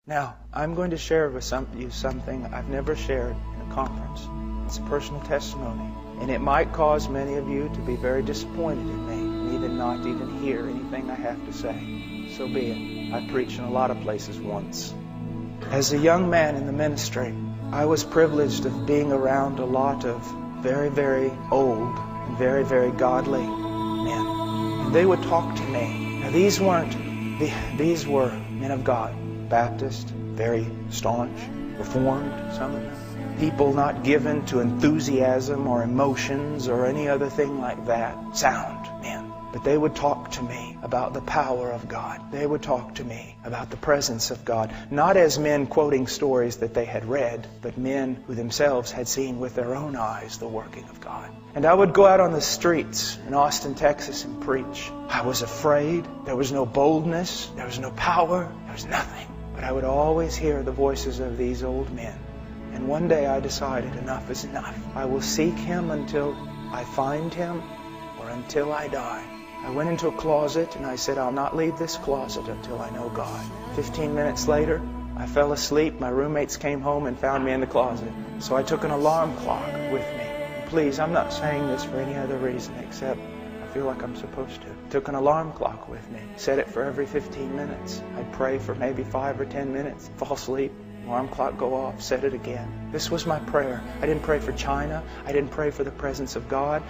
Now, I'm going to share with you something I've never shared in a conference. It's a personal testimony. And it might cause many of you to be very disappointed in me and even not even hear anything I have to say. So be it. I preached in a lot of places once. As a young man in the ministry, I was privileged of being around a lot of very, very old and very, very godly men. And they would talk to me. Now, these were men of God. Baptist, very staunch, Reformed, some of them. People not given to enthusiasm or emotions or any other thing like that. Sound men. But they would talk to me about the power of God. They would talk to me about the presence of God. Not as men quoting stories that they had read, but men who themselves had seen with their own eyes the working of God. And I would go out on the streets in Austin, Texas and preach. I was afraid. There was no boldness. There was no power. There was nothing. But I would always hear the voices of these old men. And one day I decided enough is enough. I will seek Him until I find Him or until I die. I went into a closet and I said, I'll not leave this closet until I know God. 15 minutes later, I fell asleep. My roommates came home and found me in the closet. So I took an alarm clock with me. And please, I'm not saying this for any other reason except I feel like I'm supposed to. Took an alarm clock with me. Set it for every 15 minutes. I'd pray for maybe 5 or 10 minutes. Fall asleep. Alarm clock go off. Set it again. This was my prayer. I didn't pray for China. I didn't pray for the presence of God.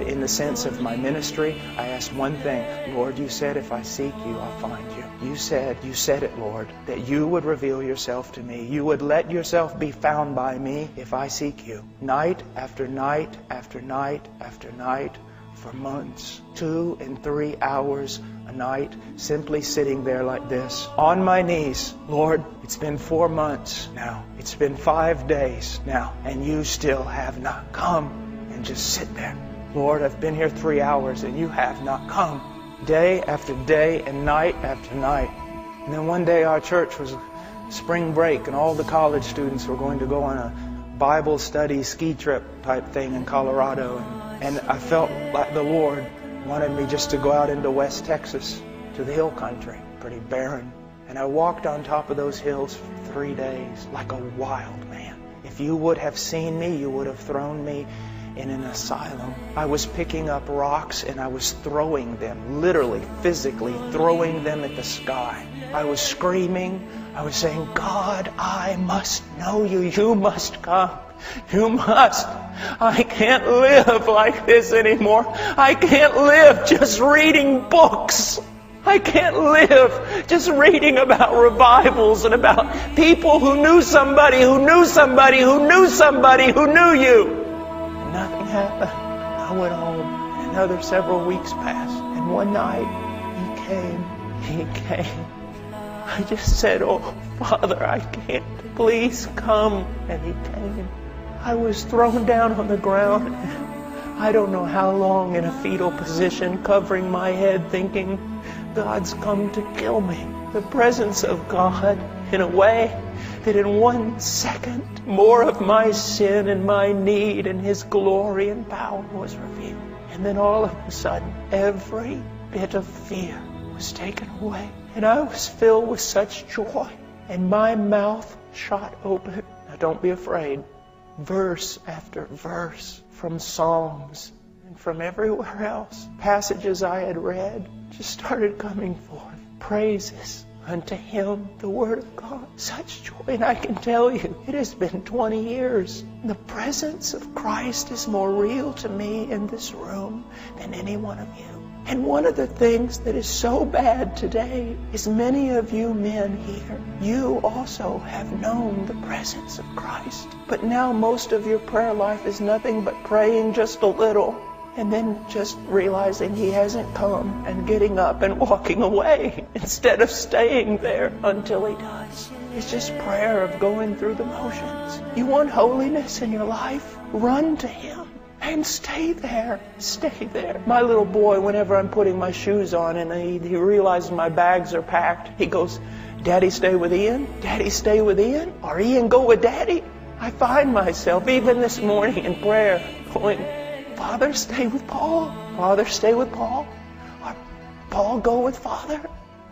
In the sense of my ministry, I asked one thing. Lord, you said if I seek you, I'll find you. You said it, Lord, that you would reveal yourself to me. You would let yourself be found by me if I seek you. Night after night after night after night for months. 2 and 3 hours a night, simply sitting there like this, on my knees. Lord, it's been 4 months now. It's been 5 days now, and you still have not come. And just sit there. Lord, I've been here 3 hours, and you have not come. Day after day and night after night. And then one day our church was spring break, and all the college students were going to go on a Bible study ski trip type thing in Colorado. And I felt like the Lord wanted me just to go out into West Texas to the hill country, pretty barren. And I walked on top of those hills for 3 days like a wild man. If you would have seen me, you would have thrown me in an asylum. I was picking up rocks and I was throwing them, literally, physically throwing them at the sky. I was screaming. I was saying, God, I must know you. You must come. You must. I can't live like this anymore. I can't live just reading books. I can't live just reading about revivals and about people who knew somebody who knew somebody who knew somebody who knew you. And nothing happened. I went home. And another several weeks passed. And one night, He came. I just said, oh, Father, I can't. Please come. And He came. I was thrown down on the ground. I don't know how long in a fetal position, covering my head, thinking, God's come to kill me. The presence of God in a way that in 1 second, more of my sin and my need and His glory and power was revealed. And then all of a sudden, every bit of fear was taken away. And I was filled with such joy. And my mouth shot open. Now don't be afraid. Verse after verse from Psalms and from everywhere else. Passages I had read just started coming forth. Praises unto Him, the Word of God. Such joy. And I can tell you, it has been 20 years. The presence of Christ is more real to me in this room than any one of you. And one of the things that is so bad today is many of you men here, you also have known the presence of Christ. But now most of your prayer life is nothing but praying just a little and then just realizing He hasn't come and getting up and walking away instead of staying there until He does. It's just prayer of going through the motions. You want holiness in your life? Run to Him. And stay there. Stay there. My little boy, whenever I'm putting my shoes on and he realizes my bags are packed, he goes, Daddy, stay with Ian? Daddy, stay with Ian? Or Ian, go with Daddy? I find myself, even this morning in prayer, going, Father, stay with Paul. Father, stay with Paul. Or Paul, go with Father.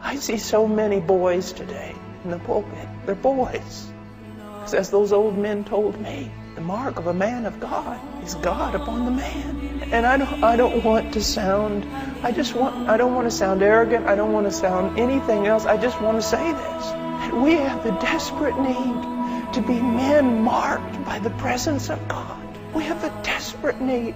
I see so many boys today in the pulpit. They're boys. Because as those old men told me, the mark of a man of God is God upon the man. And I don't want to sound, I don't want to sound arrogant. I don't want to sound anything else. I just want to say this, that we have the desperate need to be men marked by the presence of God. We have the desperate need